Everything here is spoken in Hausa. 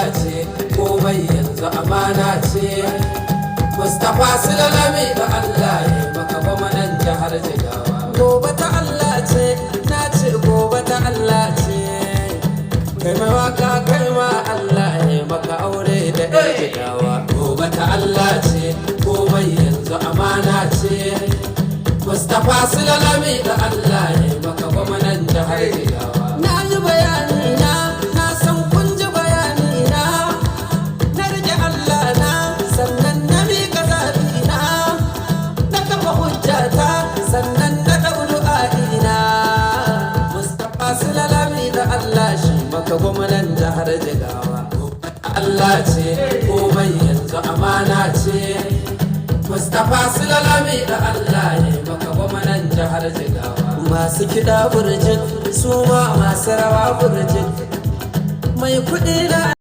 Allah ce, komai yanzu amana ce. Mustapha Sulalami da Allah ya maka gwamnan jihar Jigawa. Gobe ta Allah ce, na ce gobe ta Allah ce. Kai mai waka kai ma Allah ya maka aure da ɗan Jigawa. Gobe ta Allah ce, komai yanzu amana ce. Mustapha Sulalami da Allah ya maka gwamnan jihar Jigawa. Na yi bayani na san kun ji bayani na rike Allah na sannan na miƙa zaɓi na kafa hujjata sannan na ɗau du'a'ina. Mustapha Sulalami da Allah shi maka gwamnan jihar Jigawa. Allah ce komai yanzu amana ce. Mustapha Sulalami da Allah ya maka gwamnan jihar Jigawa. Masu kiɗa burjik su ma masu rawa burjik mai kuɗi na